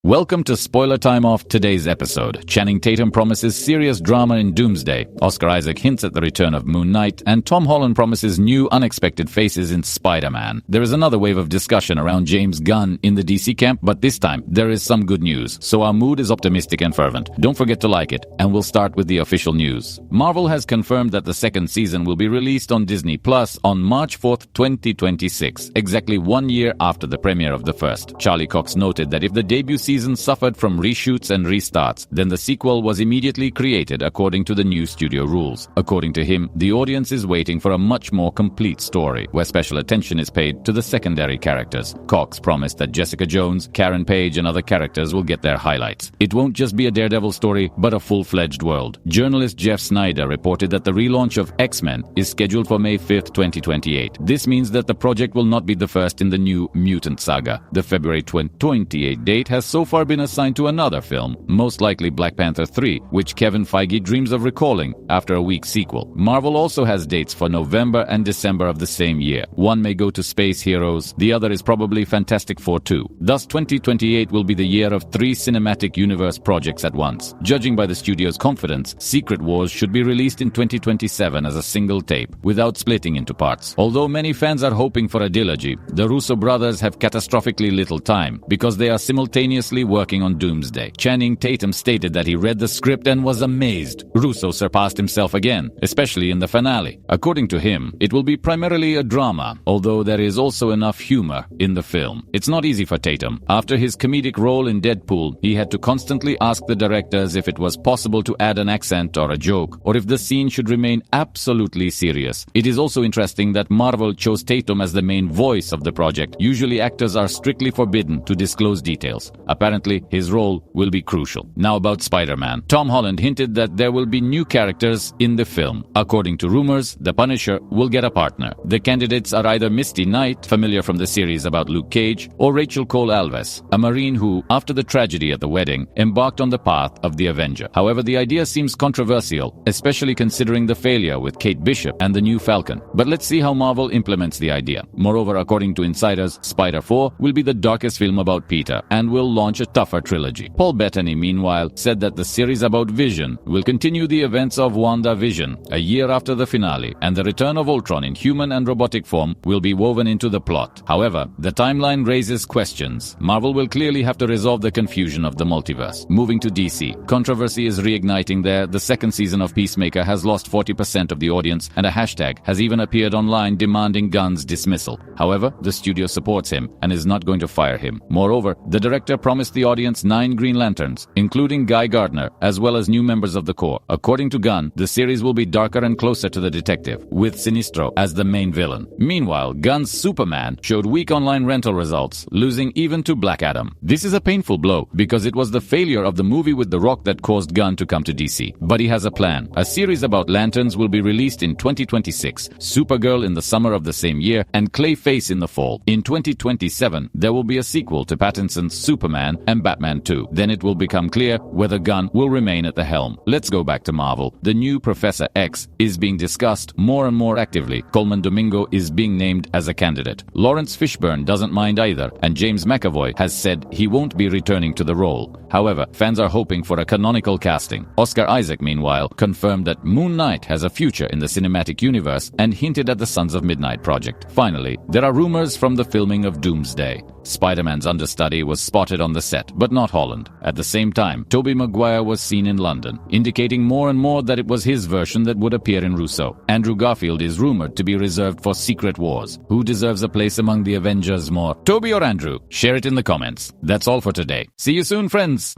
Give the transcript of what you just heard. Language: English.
Welcome to spoiler time of today's episode. Channing Tatum promises serious drama in Doomsday. Oscar Isaac hints at the return of Moon Knight, and Tom Holland promises new unexpected faces in Spider-Man. There is another wave of discussion around James Gunn in the DC camp, but this time there is some good news, so our mood is optimistic and fervent. Don't forget to like it, and we'll start with the official news. Marvel has confirmed that the second season will be released on Disney Plus on March 4th, 2026, exactly 1 year after the premiere of the first. Charlie Cox noted that if the debut season suffered from reshoots and restarts, then the sequel was immediately created according to the new studio rules. According to him, the audience is waiting for a much more complete story, where special attention is paid to the secondary characters. Cox promised that Jessica Jones, Karen Page, and other characters will get their highlights. It won't just be a Daredevil story, but a full-fledged world. Journalist Jeff Snyder reported that the relaunch of X-Men is scheduled for May 5th, 2028. This means that the project will not be the first in the new mutant saga. The February 28 date has so far been assigned to another film, most likely Black Panther 3, which Kevin Feige dreams of recalling after a weak sequel. Marvel also has dates for November and December of the same year. One may go to Space Heroes, the other is probably Fantastic Four 2. Thus 2028 will be the year of 3 cinematic universe projects at once. Judging by the studio's confidence, Secret Wars should be released in 2027 as a single tape, without splitting into parts. Although many fans are hoping for a trilogy, the Russo brothers have catastrophically little time, because they are simultaneously working on Doomsday. Channing Tatum stated that he read the script and was amazed. Russo surpassed himself again, especially in the finale. According to him, it will be primarily a drama, although there is also enough humor in the film. It's not easy for Tatum. After his comedic role in Deadpool, he had to constantly ask the directors if it was possible to add an accent or a joke, or if the scene should remain absolutely serious. It is also interesting that Marvel chose Tatum as the main voice of the project. Usually actors are strictly forbidden to disclose details. Apparently, his role will be crucial. Now about Spider-Man. Tom Holland hinted that there will be new characters in the film. According to rumors, the Punisher will get a partner. The candidates are either Misty Knight, familiar from the series about Luke Cage, or Rachel Cole Alves, a Marine who, after the tragedy at the wedding, embarked on the path of the Avenger. However, the idea seems controversial, especially considering the failure with Kate Bishop and the new Falcon. But let's see how Marvel implements the idea. Moreover, according to insiders, Spider-4 will be the darkest film about Peter and will launch a tougher trilogy. Paul Bettany, meanwhile, said that the series about Vision will continue the events of WandaVision a year after the finale, and the return of Ultron in human and robotic form will be woven into the plot. However, the timeline raises questions. Marvel will clearly have to resolve the confusion of the multiverse. Moving to DC. Controversy is reigniting there. The second season of Peacemaker has lost 40% of the audience, and a hashtag has even appeared online demanding Gunn's dismissal. However, the studio supports him and is not going to fire him. Moreover, the director promised the audience 9 Green Lanterns, including Guy Gardner, as well as new members of the Corps. According to Gunn, the series will be darker and closer to the detective, with Sinestro as the main villain. Meanwhile, Gunn's Superman showed weak online rental results, losing even to Black Adam. This is a painful blow, because it was the failure of the movie with The Rock that caused Gunn to come to DC. But he has a plan. A series about lanterns will be released in 2026, Supergirl in the summer of the same year, and Clayface in the fall. In 2027, there will be a sequel to Pattinson's Superman and Batman 2. Then it will become clear whether Gunn will remain at the helm. Let's go back to Marvel. The new Professor X is being discussed more and more actively. Coleman Domingo is being named as a candidate. Lawrence Fishburne doesn't mind either, and James McAvoy has said he won't be returning to the role. However, fans are hoping for a canonical casting. Oscar Isaac, meanwhile, confirmed that Moon Knight has a future in the cinematic universe and hinted at the Sons of Midnight project. Finally, there are rumors from the filming of Doomsday. Spider-Man's understudy was spotted on the set, but not Holland. At the same time, Tobey Maguire was seen in London, indicating more and more that it was his version that would appear in Russo. Andrew Garfield is rumored to be reserved for Secret Wars. Who deserves a place among the Avengers more, Tobey or Andrew? Share it in the comments. That's all for today. See you soon, friends!